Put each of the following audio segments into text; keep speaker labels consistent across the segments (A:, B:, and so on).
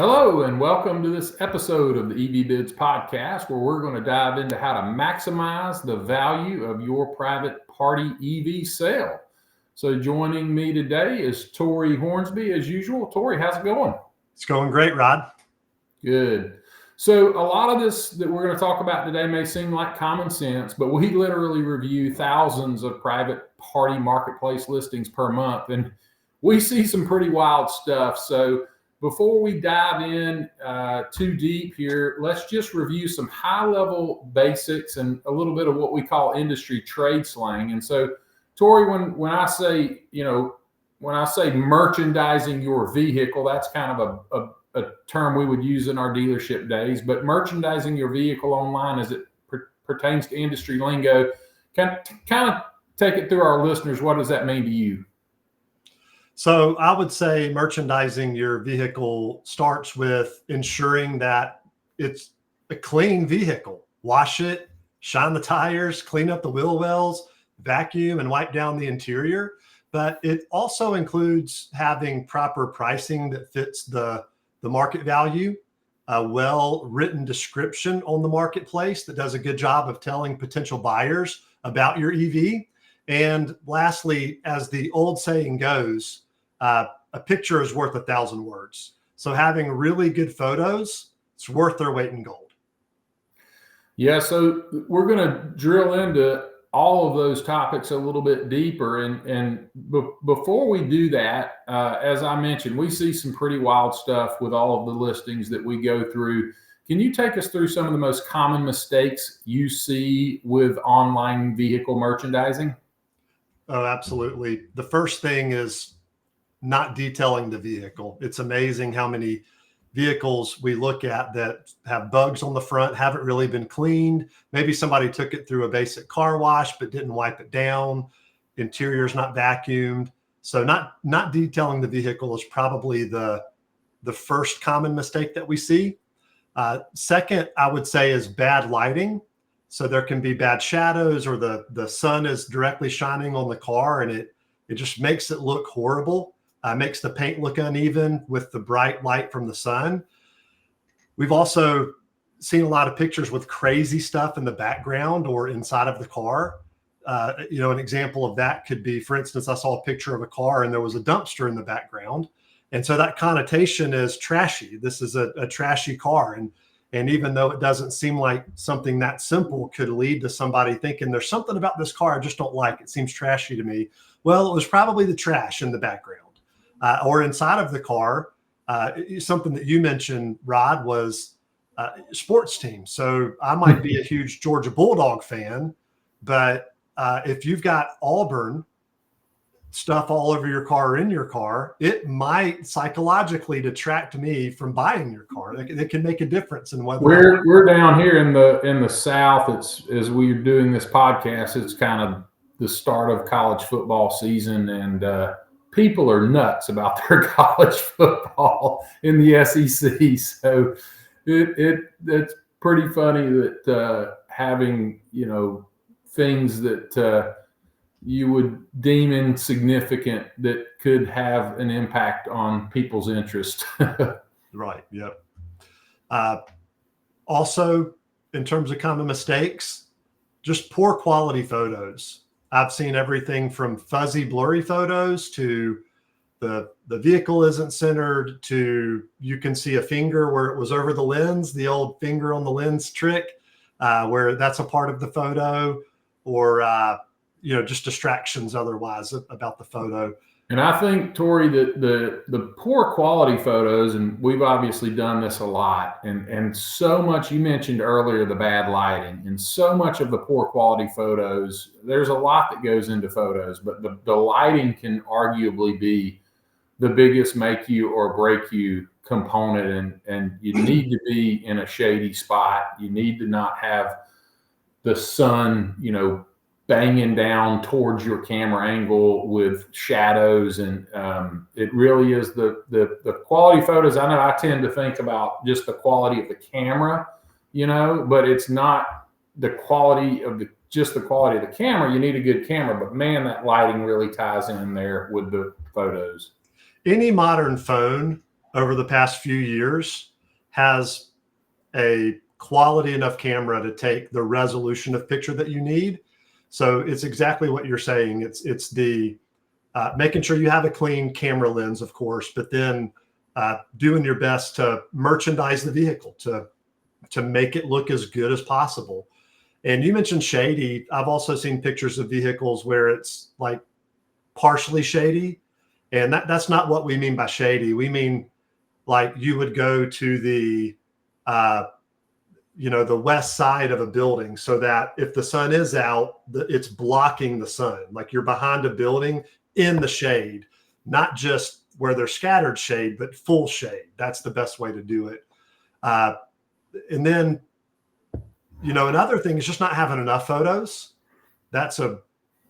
A: Hello, and welcome to this episode of the EV Bids podcast, where we're going to dive into how to maximize the value of your private party EV sale. So joining me today is Tory Hornsby, as usual. Tory, how's it going?
B: It's going great, Rod.
A: Good. So a lot of this that we're going to talk about today may seem like common sense, but we literally review thousands of private party marketplace listings per month, and we see some pretty wild stuff. So before we dive in too deep here, let's just review some high-level basics and a little bit of what we call industry trade slang. And so, Tory, when I say merchandising your vehicle, that's kind of a term we would use in our dealership days. But merchandising your vehicle online, as it pertains to industry lingo, kind of take it through our listeners. What does that mean to you?
B: So I would say merchandising your vehicle starts with ensuring that it's a clean vehicle. Wash it, shine the tires, clean up the wheel wells, vacuum and wipe down the interior. But it also includes having proper pricing that fits the market value, a well-written description on the marketplace that does a good job of telling potential buyers about your EV. And lastly, as the old saying goes, a picture is worth 1,000 words. So having really good photos, it's worth their weight in gold.
A: Yeah, so we're going to drill into all of those topics a little bit deeper. And before we do that, as I mentioned, we see some pretty wild stuff with all of the listings that we go through. Can you take us through some of the most common mistakes you see with online vehicle merchandising?
B: Oh, absolutely. The first thing is not detailing the vehicle. It's amazing how many vehicles we look at that have bugs on the front, haven't really been cleaned. Maybe somebody took it through a basic car wash, but didn't wipe it down. Interior's not vacuumed. So not detailing the vehicle is probably the first common mistake that we see. Second, I would say, is bad lighting. So there can be bad shadows, or the sun is directly shining on the car and it just makes it look horrible. Makes the paint look uneven with the bright light from the sun. We've also seen a lot of pictures with crazy stuff in the background or inside of the car. An example of that could be, for instance, I saw a picture of a car and there was a dumpster in the background. And so that connotation is trashy. This is a trashy car. And even though it doesn't seem like something that simple, could lead to somebody thinking there's something about this car I just don't like. It seems trashy to me. Well, it was probably the trash in the background. Or inside of the car. Something that you mentioned, Rod, was sports team. So I might be a huge Georgia Bulldog fan, but if you've got Auburn stuff all over your car or in your car, it might psychologically detract me from buying your car. It can make a difference in whether
A: we're down here in the South. It's, as we're doing this podcast, it's kind of the start of college football season, and people are nuts about their college football in the SEC. So it's pretty funny that having, things that you would deem insignificant that could have an impact on people's interest.
B: Right. Yep. Also, in terms of common mistakes, just poor quality photos. I've seen everything from fuzzy, blurry photos to the vehicle isn't centered, to you can see a finger where it was over the lens, the old finger on the lens trick, where that's a part of the photo, or just distractions otherwise about the photo.
A: And I think, Tory, that the poor quality photos, and we've obviously done this a lot, and so much, you mentioned earlier the bad lighting, and so much of the poor quality photos, there's a lot that goes into photos, but the lighting can arguably be the biggest make you or break you component, and you need to be in a shady spot. You need to not have the sun, banging down towards your camera angle with shadows, and it really is the quality photos. I know I tend to think about just the quality of the camera, but it's not the quality of just the quality of the camera. You need a good camera, but man, that lighting really ties in there with the photos.
B: Any modern phone over the past few years has a quality enough camera to take the resolution of picture that you need. So it's exactly what you're saying. It's the making sure you have a clean camera lens, of course, but then doing your best to merchandise the vehicle to make it look as good as possible. And you mentioned shady. I've also seen pictures of vehicles where it's like partially shady, and that's not what we mean by shady. We mean like you would go to the the west side of a building, so that if the sun is out, it's blocking the sun. Like you're behind a building in the shade, not just where there's scattered shade, but full shade. That's the best way to do it. And then, another thing is just not having enough photos. That's a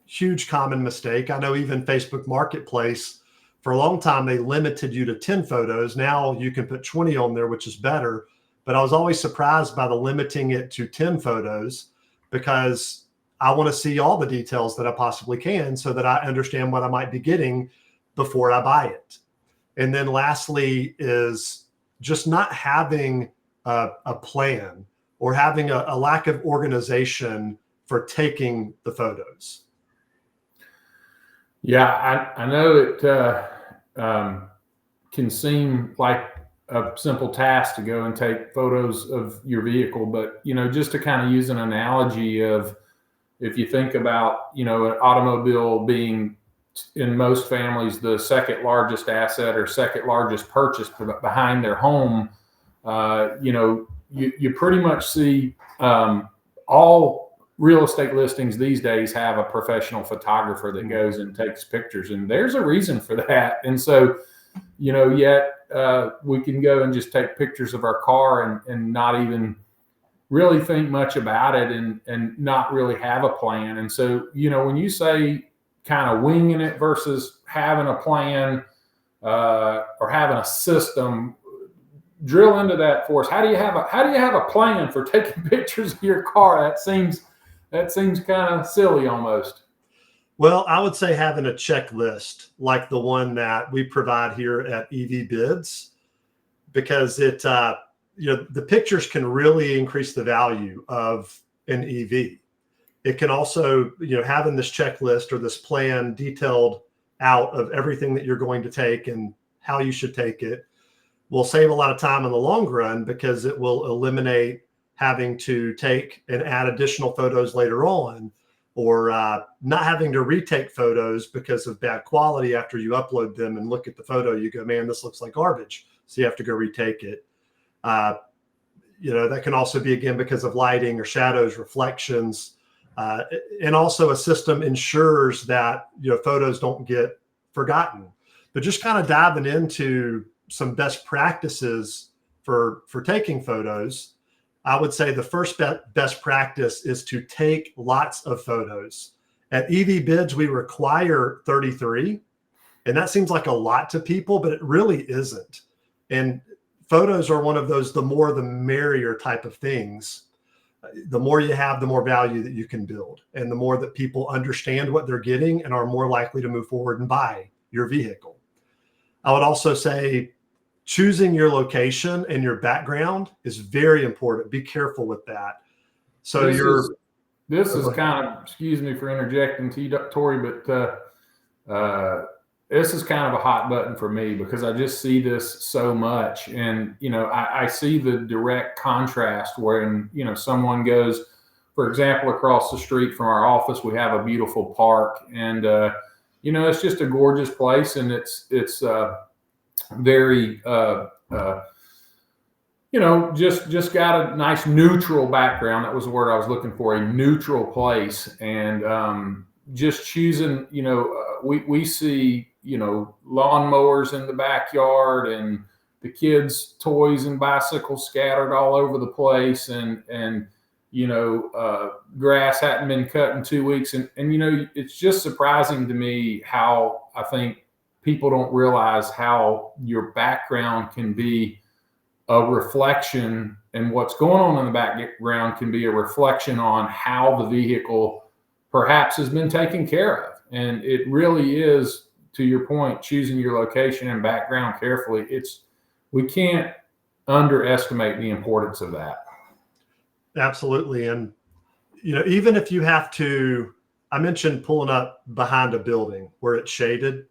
B: huge common mistake. I know even Facebook Marketplace, for a long time, they limited you to 10 photos. Now you can put 20 on there, which is better. But I was always surprised by the limiting it to 10 photos, because I want to see all the details that I possibly can so that I understand what I might be getting before I buy it. And then lastly is just not having a plan, or having a lack of organization for taking the photos.
A: Yeah, I know it can seem like a simple task to go and take photos of your vehicle, but just to kind of use an analogy of, if you think about an automobile being in most families the second largest asset or second largest purchase behind their home, you pretty much see all real estate listings these days have a professional photographer that goes and takes pictures, and there's a reason for that. And so, yet we can go and just take pictures of our car and not even really think much about it, and not really have a plan. And so, when you say kind of winging it versus having a plan or having a system, drill into that for us. How do you have a plan for taking pictures of your car? That seems kind of silly almost.
B: Well, I would say having a checklist like the one that we provide here at EV Bids, because it the pictures can really increase the value of an EV. It can also, having this checklist or this plan detailed out of everything that you're going to take and how you should take it will save a lot of time in the long run, because it will eliminate having to take and add additional photos later on, or not having to retake photos because of bad quality after you upload them and look at the photo. You go, man, this looks like garbage. So you have to go retake it. That can also be, again, because of lighting or shadows, reflections. And also a system ensures that, photos don't get forgotten. But just kind of diving into some best practices for taking photos, I would say the first best practice is to take lots of photos. At EV Bids, we require 33, and that seems like a lot to people, but it really isn't. And photos are one of those, the more the merrier type of things. The more you have, the more value that you can build, and the more that people understand what they're getting and are more likely to move forward and buy your vehicle. I would also say choosing your location and your background is very important. Be careful with that. So
A: this is kind of, excuse me for interjecting to you, Tory, but this is kind of a hot button for me, because I just see this so much. And, I see the direct contrast when, someone goes, for example, across the street from our office, we have a beautiful park, and, it's just a gorgeous place, and it's very, just got a nice neutral background. That was the word I was looking for, a neutral place. And just choosing, we see, lawnmowers in the backyard, and the kids' toys and bicycles scattered all over the place, and grass hadn't been cut in 2 weeks. And it's just surprising to me how I think people don't realize how your background can be a reflection, and what's going on in the background can be a reflection on how the vehicle perhaps has been taken care of. And it really is, to your point, choosing your location and background carefully. We can't underestimate the importance of that.
B: Absolutely. And, even if you have to, I mentioned pulling up behind a building where it's shaded.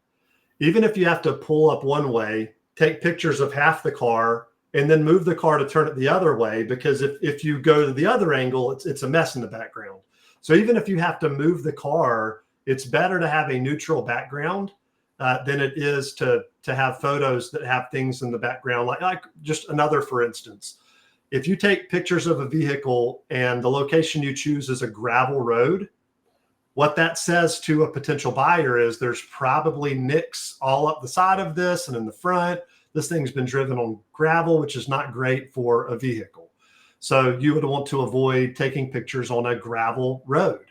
B: Even if you have to pull up one way, take pictures of half the car and then move the car to turn it the other way, because if you go to the other angle, it's a mess in the background. So even if you have to move the car, it's better to have a neutral background than it is to have photos that have things in the background. Like just another, for instance, if you take pictures of a vehicle and the location you choose is a gravel road, what that says to a potential buyer is there's probably nicks all up the side of this and in the front. This thing's been driven on gravel, which is not great for a vehicle. So you would want to avoid taking pictures on a gravel road.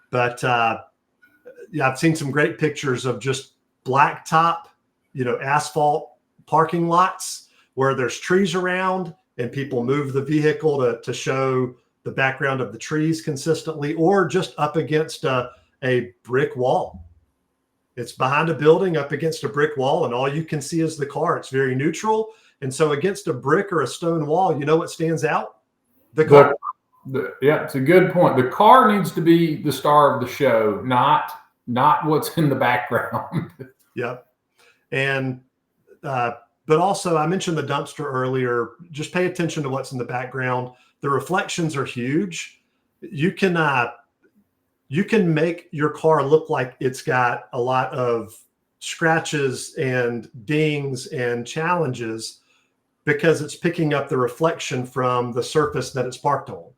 B: But yeah, I've seen some great pictures of just blacktop, asphalt parking lots where there's trees around and people move the vehicle to show the background of the trees consistently, or just up against a brick wall. It's behind a building up against a brick wall, and all you can see is the car. It's very neutral. And so against a brick or a stone wall, what stands out? The car.
A: Yeah, it's a good point. The car needs to be the star of the show, not what's in the background.
B: Yep. And but also, I mentioned the dumpster earlier. Just pay attention to what's in the background. The reflections are huge. You can make your car look like it's got a lot of scratches and dings and challenges because it's picking up the reflection from the surface that it's parked on.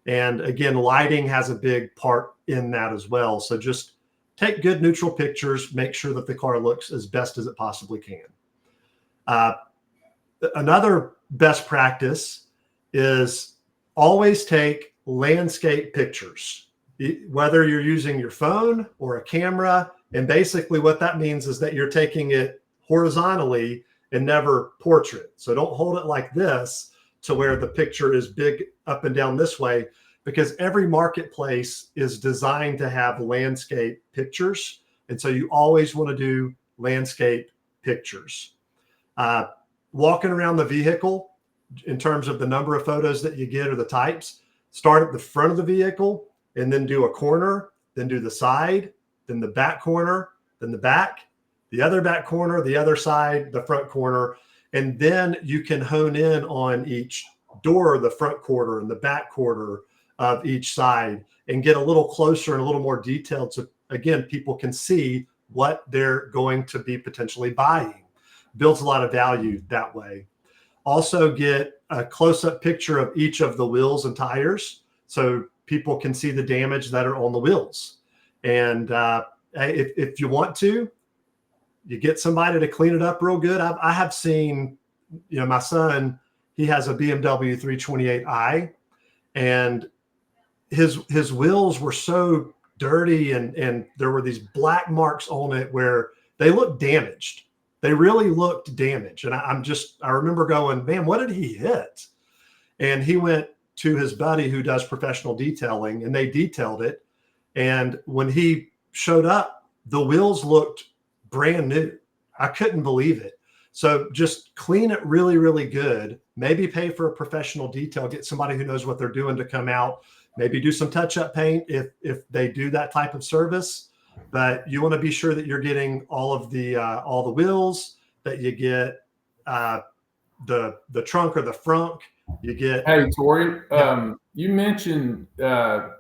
B: And again, lighting has a big part in that as well. So just take good neutral pictures, make sure that the car looks as best as it possibly can. Another best practice is always take landscape pictures, whether you're using your phone or a camera. And basically what that means is that you're taking it horizontally and never portrait. So don't hold it like this to where the picture is big up and down this way, because every marketplace is designed to have landscape pictures. And so you always want to do landscape pictures. Walking around the vehicle, in terms of the number of photos that you get or the types, start at the front of the vehicle and then do a corner, then do the side, then the back corner, then the back, the other back corner, the other side, the front corner. And then you can hone in on each door, the front quarter and the back quarter of each side, and get a little closer and a little more detailed. So again, people can see what they're going to be potentially buying. Builds a lot of value that way. Also get a close-up picture of each of the wheels and tires so people can see the damage that are on the wheels. And if you want to, you get somebody to clean it up real good. I have seen, my son, he has a BMW 328i, and his wheels were so dirty and there were these black marks on it where they looked damaged. They really looked damaged. And I remember going, man, what did he hit? And he went to his buddy who does professional detailing, and they detailed it. And when he showed up, the wheels looked brand new. I couldn't believe it. So just clean it really, really good. Maybe pay for a professional detail, get somebody who knows what they're doing to come out, maybe do some touch-up paint if they do that type of service. But you want to be sure that you're getting all the wheels, that you get the trunk or the frunk. You get.
A: Hey, Tory, you mentioned in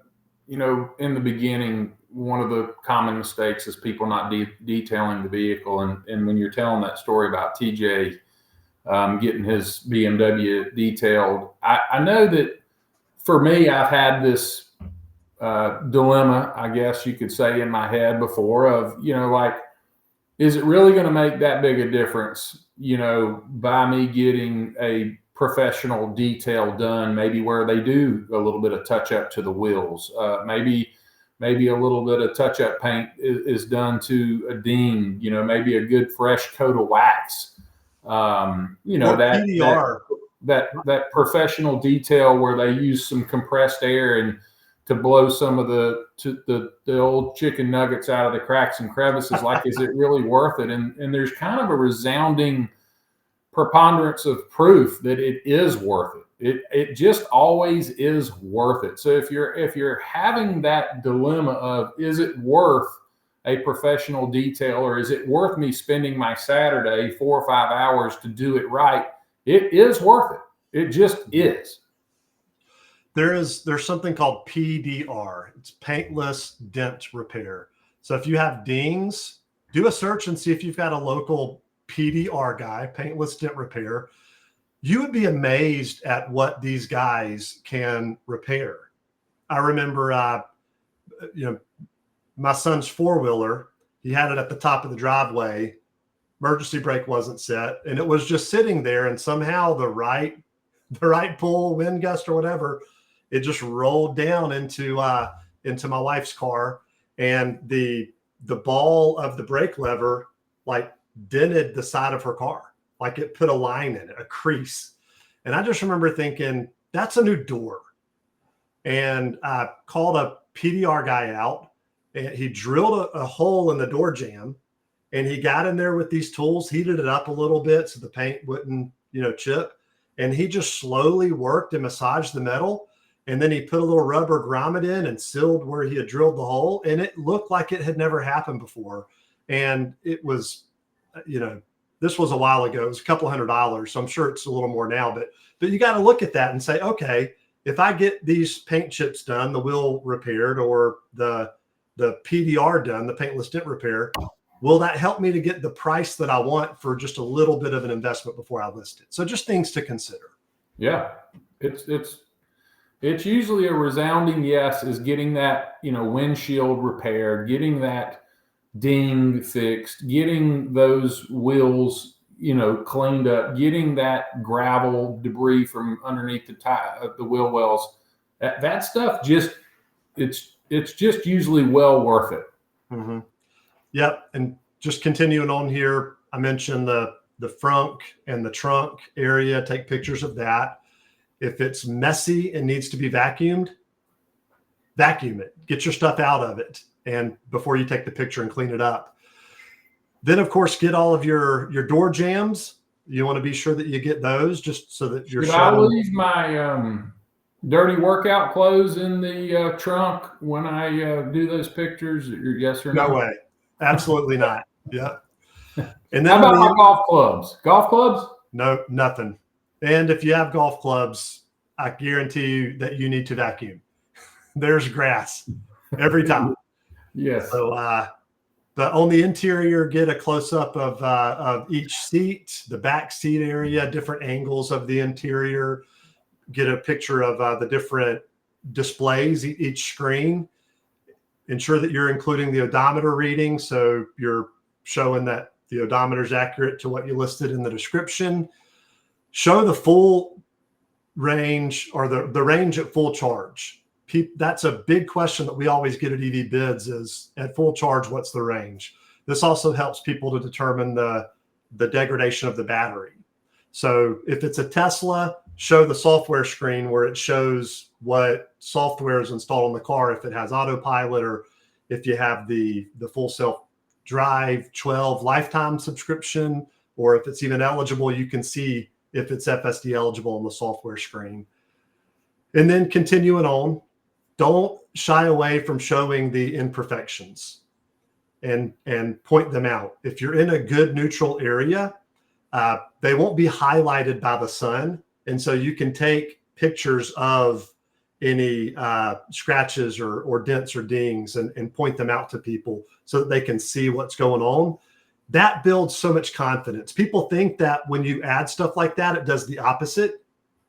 A: the beginning, one of the common mistakes is people not detailing the vehicle, and when you're telling that story about TJ getting his BMW detailed, I know that for me, I've had this dilemma, I guess you could say, in my head before of, is it really going to make that big a difference, by me getting a professional detail done, maybe where they do a little bit of touch up to the wheels, maybe a little bit of touch up paint is done to a ding, maybe a good fresh coat of wax, that professional detail where they use some compressed air and to blow some of the old chicken nuggets out of the cracks and crevices. Like, is it really worth it? And there's kind of a resounding preponderance of proof that it is worth it. It just always is worth it. So if you're having that dilemma of, is it worth a professional detail, or is it worth me spending my Saturday 4 or 5 hours to do it right? It is worth it. It just is.
B: There's something called PDR. It's paintless dent repair. So if you have dings, do a search and see if you've got a local PDR guy, paintless dent repair. You would be amazed at what these guys can repair. I remember, my son's four-wheeler, he had it at the top of the driveway. Emergency brake wasn't set, and it was just sitting there. And somehow the right pull, wind gust or whatever, it just rolled down into my wife's car, and the ball of the brake lever like dented the side of her car, like it put a line in it, a crease. And I just remember thinking, that's a new door. And I called a PDR guy out, and he drilled a hole in the door jamb, and he got in there with these tools, heated it up a little bit so the paint wouldn't, chip. And he just slowly worked and massaged the metal. And then he put a little rubber grommet in and sealed where he had drilled the hole. And it looked like it had never happened before. And it was, this was a while ago. It was a couple $100. So I'm sure it's a little more now. But you got to look at that and say, okay, if I get these paint chips done, the wheel repaired, or the PDR done, the paintless dent repair, will that help me to get the price that I want for just a little bit of an investment before I list it? So just things to consider.
A: Yeah, it's usually a resounding yes, is getting that, windshield repaired, getting that ding fixed, getting those wheels, cleaned up, getting that gravel debris from underneath the wheel wells. That stuff it's just usually well worth it.
B: Mm-hmm. Yep. And just continuing on here, I mentioned the frunk and the trunk area. Take pictures of that. If it's messy and needs to be vacuumed, vacuum it. Get your stuff out of it, and before you take the picture and clean it up. Then, of course, get all of your door jambs. You want to be sure that you get those, just so that you're
A: Should I leave my dirty workout clothes in the trunk when I do those pictures? Yes or no?
B: No way. Absolutely not. Yeah. And then
A: how about my golf clubs? Golf clubs?
B: No, nothing. And if you have golf clubs, I guarantee you that you need to vacuum. There's grass every time.
A: Yes.
B: So, but on the interior, get a close up of each seat, the back seat area, different angles of the interior. Get a picture of the different displays, each screen. Ensure that you're including the odometer reading, so you're showing that the odometer is accurate to what you listed in the description. Show the full range, or the range at full charge. That's a big question that we always get at EV Bids, is at full charge, what's the range? This also helps people to determine the degradation of the battery. So if it's a Tesla, show the software screen where it shows what software is installed on the car, if it has autopilot, or if you have the full self drive 12 lifetime subscription, or if it's even eligible, you can see if it's FSD eligible on the software screen. And then continuing on, don't shy away from showing the imperfections and point them out. If you're in a good neutral area, they won't be highlighted by the sun. And so you can take pictures of any scratches or dents or dings and point them out to people so that they can see what's going on. That builds so much confidence. People think that when you add stuff like that, it does the opposite,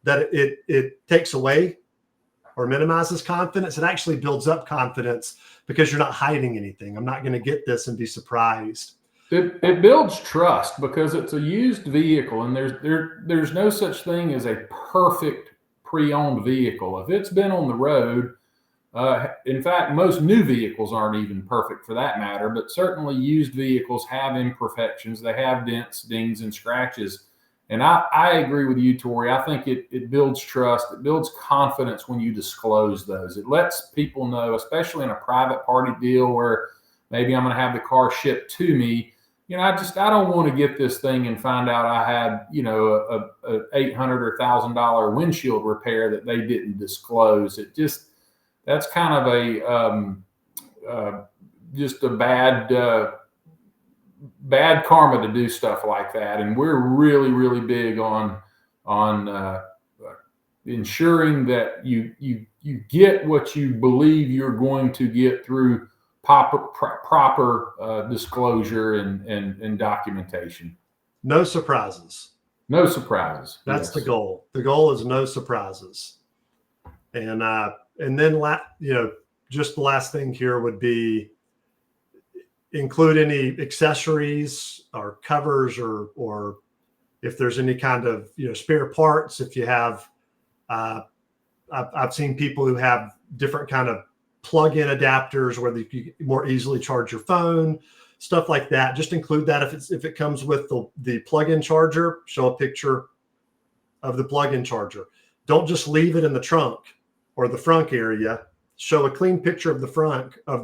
B: that it takes away or minimizes confidence. It actually builds up confidence because you're not hiding anything. I'm not going to get this and be surprised.
A: It builds trust because it's a used vehicle, and there's no such thing as a perfect pre-owned vehicle. If it's been on the road, in fact, most new vehicles aren't even perfect for that matter, but certainly used vehicles have imperfections. They have dents, dings, and scratches. And I agree with you, Tory. I think it builds trust. It builds confidence when you disclose those. It lets people know, especially in a private party deal where maybe I'm going to have the car shipped to me, I don't want to get this thing and find out I had, a $800 or $1,000 windshield repair that they didn't disclose. That's kind of just a bad karma to do stuff like that. And we're really, really big on ensuring that you get what you believe you're going to get through proper disclosure and documentation.
B: No surprises.
A: No surprises.
B: That's
A: yes.
B: the goal. The goal is no surprises. And then just the last thing here would be include any accessories or covers or if there's any kind of spare parts. If you have, I've seen people who have different kind of plug-in adapters where you more easily charge your phone, stuff like that. Just include that. If it comes with the plug-in charger, show a picture of the plug-in charger. Don't just leave it in the trunk or the frunk area. Show a clean picture of the front or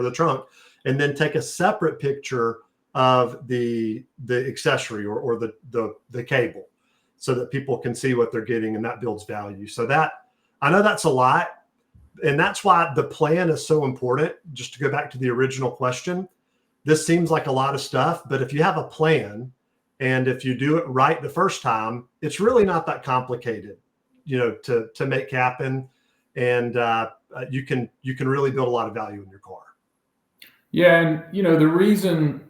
B: the trunk, and then take a separate picture of the accessory or the cable, so that people can see what they're getting, and that builds value. So that, I know that's a lot, and that's why the plan is so important. Just to go back to the original question, this seems like a lot of stuff, but if you have a plan and if you do it right the first time, it's really not that complicated, to make happen. And you can really build a lot of value in your car.
A: Yeah. And, the reason,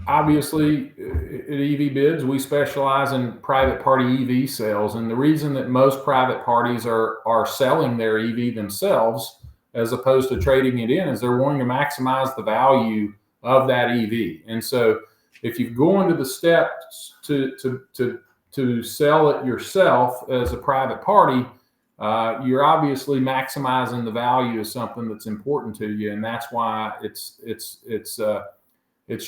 A: obviously, at EV Bids, we specialize in private party EV sales. And the reason that most private parties are selling their EV themselves, as opposed to trading it in, is they're wanting to maximize the value of that EV. And so if you go into the steps to sell it yourself as a private party, you're obviously maximizing the value of something that's important to you. And that's why it's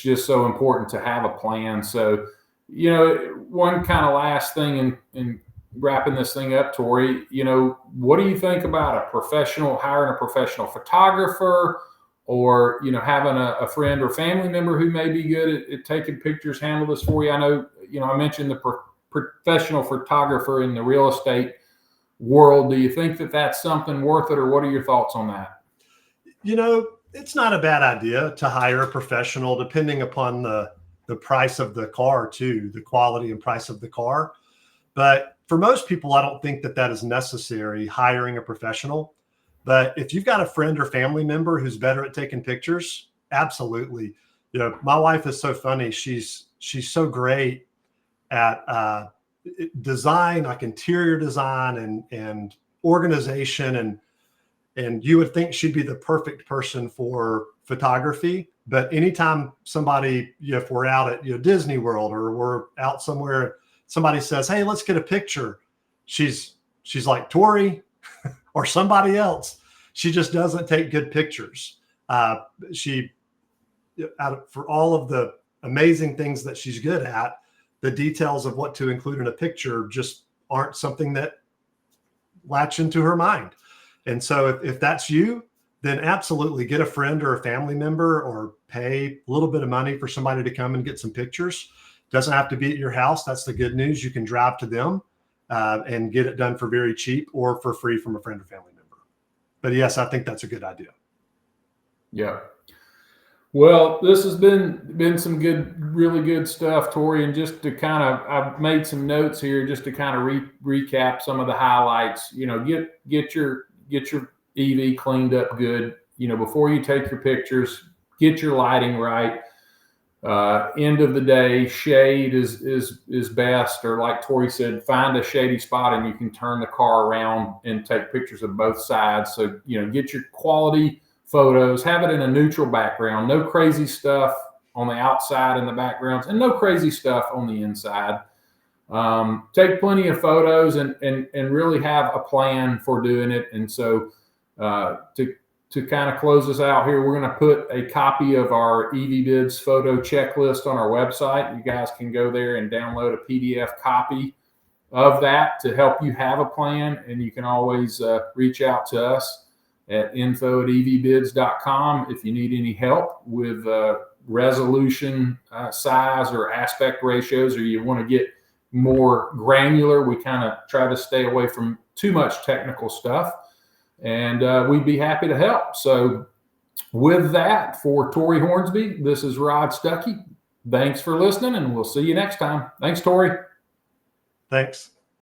A: just so important to have a plan. So, one kind of last thing in wrapping this thing up, Tory, what do you think about hiring a professional photographer, or, having a friend or family member who may be good at taking pictures, handle this for you? I know, I mentioned the professional photographer in the real estate world. Do you think that that's something worth it, or what are your thoughts on that?
B: It's not a bad idea to hire a professional, depending upon the price of the car too, the quality and price of the car. But for most people, I don't think that is necessary, hiring a professional. But if you've got a friend or family member who's better at taking pictures, absolutely. My wife is so funny. She's so great at design, like interior design and organization, and you would think she'd be the perfect person for photography. But anytime somebody, if we're out at Disney World or we're out somewhere, somebody says, "Hey, let's get a picture," she's like, "Tory," or somebody else. She just doesn't take good pictures. For all of the amazing things that she's good at, the details of what to include in a picture just aren't something that latch into her mind. And so if that's you, then absolutely get a friend or a family member, or pay a little bit of money for somebody to come and get some pictures. Doesn't have to be at your house. That's the good news. You can drive to them and get it done for very cheap or for free from a friend or family member. But yes, I think that's a good idea. Yeah.
A: Well, this has been some really good stuff, Tory. And just to I've made some notes here just to kind of recap some of the highlights. Get your EV cleaned up good. Before you take your pictures, get your lighting right. End of the day, shade is best, or like Tory said, find a shady spot and you can turn the car around and take pictures of both sides. So, get your quality photos, have it in a neutral background, no crazy stuff on the outside in the backgrounds, and no crazy stuff on the inside. Take plenty of photos and really have a plan for doing it. And so to kind of close us out here, we're going to put a copy of our EV Bids photo checklist on our website. You guys can go there and download a PDF copy of that to help you have a plan. And you can always reach out to us at info@evbids.com if you need any help with resolution, size, or aspect ratios, or you want to get more granular, we kind of try to stay away from too much technical stuff, and we'd be happy to help. So with that, for Tory Hornsby, this is Rod Stuckey. Thanks for listening, and we'll see you next time. Thanks, Tory.
B: Thanks.